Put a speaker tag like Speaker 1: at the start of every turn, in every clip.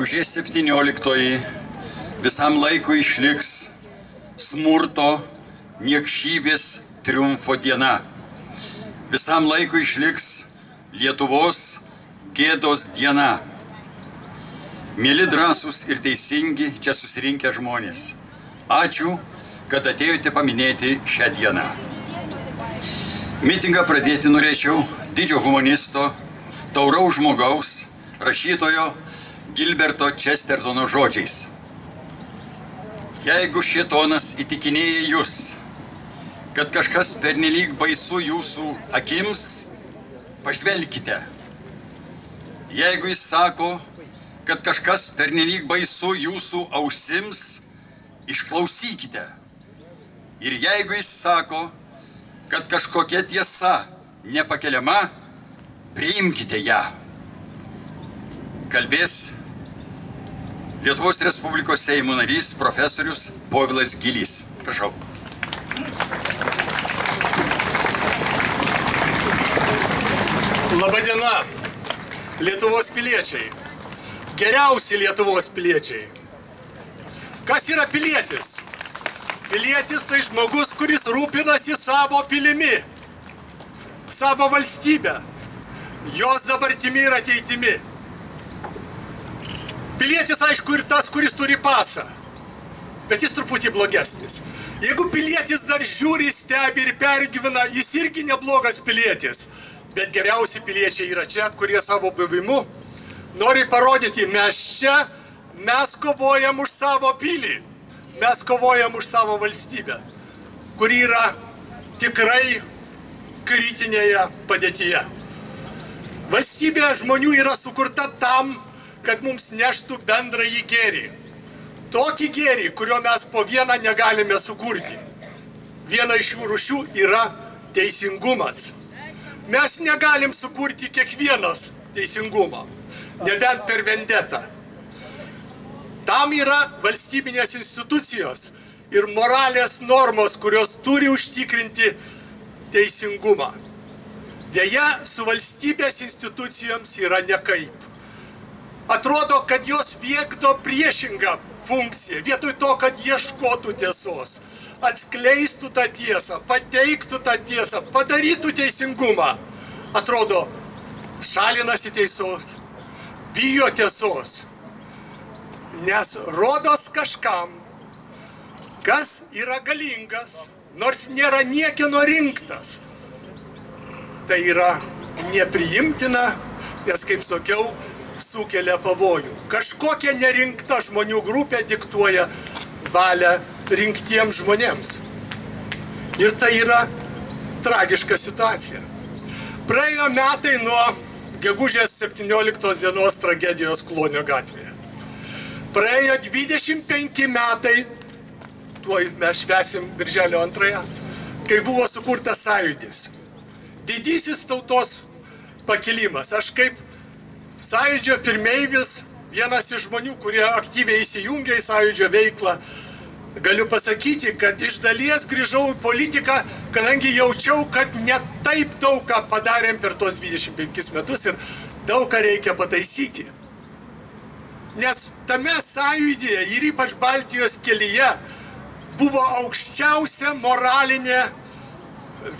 Speaker 1: Gegužės 17 visam laikui išliks smurto, niekšybės triumfo diena. Visam laikui išliks Lietuvos gėdos diena. Mėly drąsūs ir teisingi čia susirinkę žmonės, ačiū, kad atėjote paminėti šią dieną. Mitingą pradėti norėčiau didžio humanisto, tauraus žmogaus, rašytojo Gilberto Chestertono žodžiais. Jeigu šėtonas įtikinėja jūs, kad kažkas pernelyg baisu jūsų akims, pažvelkite. Jeigu jis sako, kad kažkas pernelyg baisu jūsų ausims, išklausykite. Ir jeigu jis sako, kad kažkokia tiesa nepakeliama, priimkite ją. Kalbės Lietuvos Respublikos Seimo narys profesorius Povilas Gylys. Prašau.
Speaker 2: Labadiena, Lietuvos piliečiai. Geriausi Lietuvos piliečiai. Kas yra pilietis? Pilietis tai žmogus, kuris rūpinasi savo pilimi, savo valstybę, jos dabartimi ir ateitimi. Pilietis, aišku, ir tas, kuris turi pasą, bet jis truputį blogesnis. Jeigu pilietis dar žiūri, stebi ir pergyvena, jis irgi neblogas pilietis. Bet geriausi piliečiai yra čia, kurie savo buvimu nori parodyti, mes kovojam už savo pilį, mes kovojam už savo valstybę, kuri yra tikrai kritinėje padėtyje. Valstybė žmonių yra sukurta tam, kad mums neštų bendrąjį gėrį. Tokį gėrį, kurio mes po vieną negalime sukurti. Viena iš jų rūšių yra teisingumas. Mes negalim sukurti kiekvienas teisingumą, nebent per vendetą. Tam yra valstybinės institucijos ir moralės normos, kurios turi užtikrinti teisingumą. Deja, su valstybės institucijoms yra nekaip. Atrodo, kad jos vykdo priešingą funkciją, vietoj to, kad ieškotų tiesos, atskleistų tą tiesą, pateiktų tą tiesą, padarytų teisingumą. Atrodo, šalinasi tiesos, bijo tiesos, nes rodos kažkam, kas yra galingas, nors nėra niekieno rinktas. Tai yra nepriimtina, nes, kaip sakiau, sukelia pavojų. Kažkokia nerinkta žmonių grupė diktuoja valią rinktiems žmonėms. Ir tai yra tragiška situacija. Praėjo metai nuo gegužės 17 dienos tragedijos Klonio gatvėje. Praėjo 25 metai, tuoj mes švęsim birželio 2, kai buvo sukurtas sąjūdis. Didysis tautos pakilimas. Aš kaip sąjūdžio pirmeivis, vienas iš žmonių, kurie aktyviai įsijungia į sąjūdžio veiklą, galiu pasakyti, kad iš dalies grįžau į politiką, kadangi jaučiau, kad ne taip daug ką padarėm per tos 25 metus ir daug ką reikia pataisyti. Nes tame sąjūdyje ir ypač Baltijos kelyje buvo aukščiausia moralinė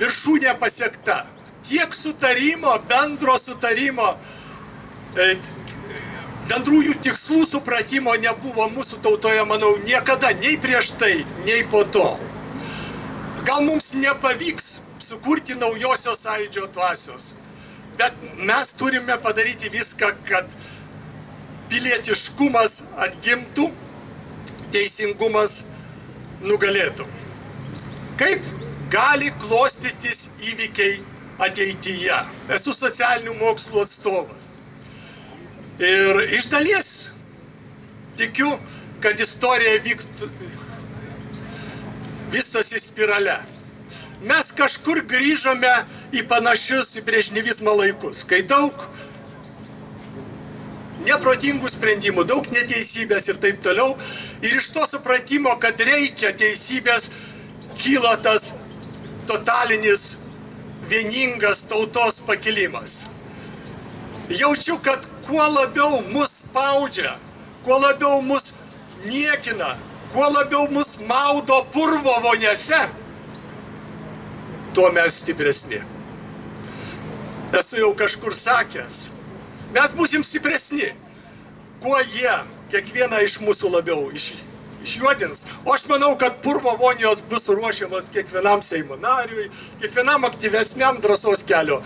Speaker 2: viršūnė pasiekta. Tiek sutarimo, bendro sutarimo, bendrųjų tikslų supratimo nebuvo mūsų tautoje, manau, niekada, nei prieš tai, nei po to. Gal mums nepavyks sukurti naujosios sąjūdžio dvasios, bet mes turime padaryti viską, kad pilietiškumas atgimtų, teisingumas nugalėtų. Kaip gali klostytis įvykiai ateityje? Esu socialinių mokslų atstovas. Ir iš dalies tikiu, kad istorija vystosi spirale. Mes kažkur grįžome į panašius į brežnevizmo laikus, kai daug neprotingų sprendimų, daug neteisybės ir taip toliau. Ir iš to supratimo, kad reikia teisybės, kyla tas totalinis, vieningas tautos pakilimas. Jaučiu, kad kuo labiau mus spaudžia kuo labiau mus niekina, kuo labiau mus maudo purvo vonėse, tuo mes stipresni. Esu jau kažkur sakęs, mes būsim stipresni, kuo jie kiekvieną iš mūsų labiau išjuodins. O aš manau, kad purvo vonijos bus ruošiamas kiekvienam Seimo nariui, kiekvienam aktyvesniam drąsos kelio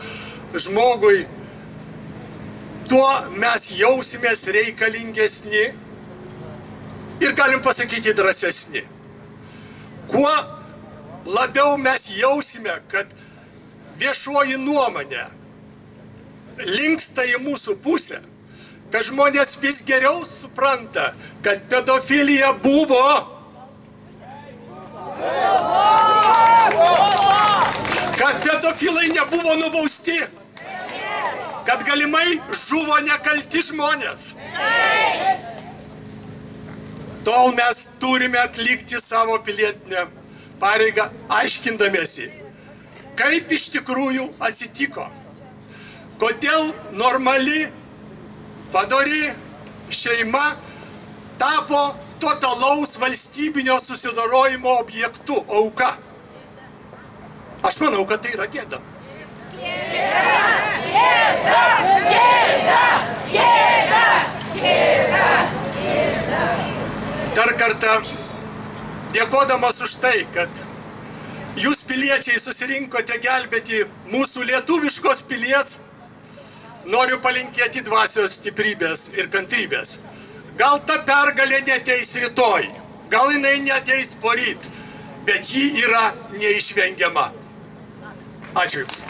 Speaker 2: žmogui. Tuo mes jausimės reikalingesni ir galim pasakyti drąsesni. Kuo labiau mes jausime, kad viešoji nuomonė linksta į mūsų pusę, kad žmonės vis geriau supranta, kad pedofilija buvo, kad pedofilai nebuvo nubausti, kad galimai žuvo nekalti žmonės. Tol mes turime atlikti savo pilietinę pareigą, aiškindamiesi, kaip iš tikrųjų atsitiko, kodėl normali, padori šeima tapo totalaus valstybinio susidorojimo objektu, auka. Aš manau, kad tai yra gėda. Dar kartą dėkodamas už tai, kad jūs piliečiai susirinkote gelbėti mūsų lietuviškos pilies, noriu palinkėti dvasios stiprybės ir kantrybės. Gal ta pergalė neteis rytoj, gal jinai neteis poryt, bet ji yra neišvengiama. Ačiū Jums.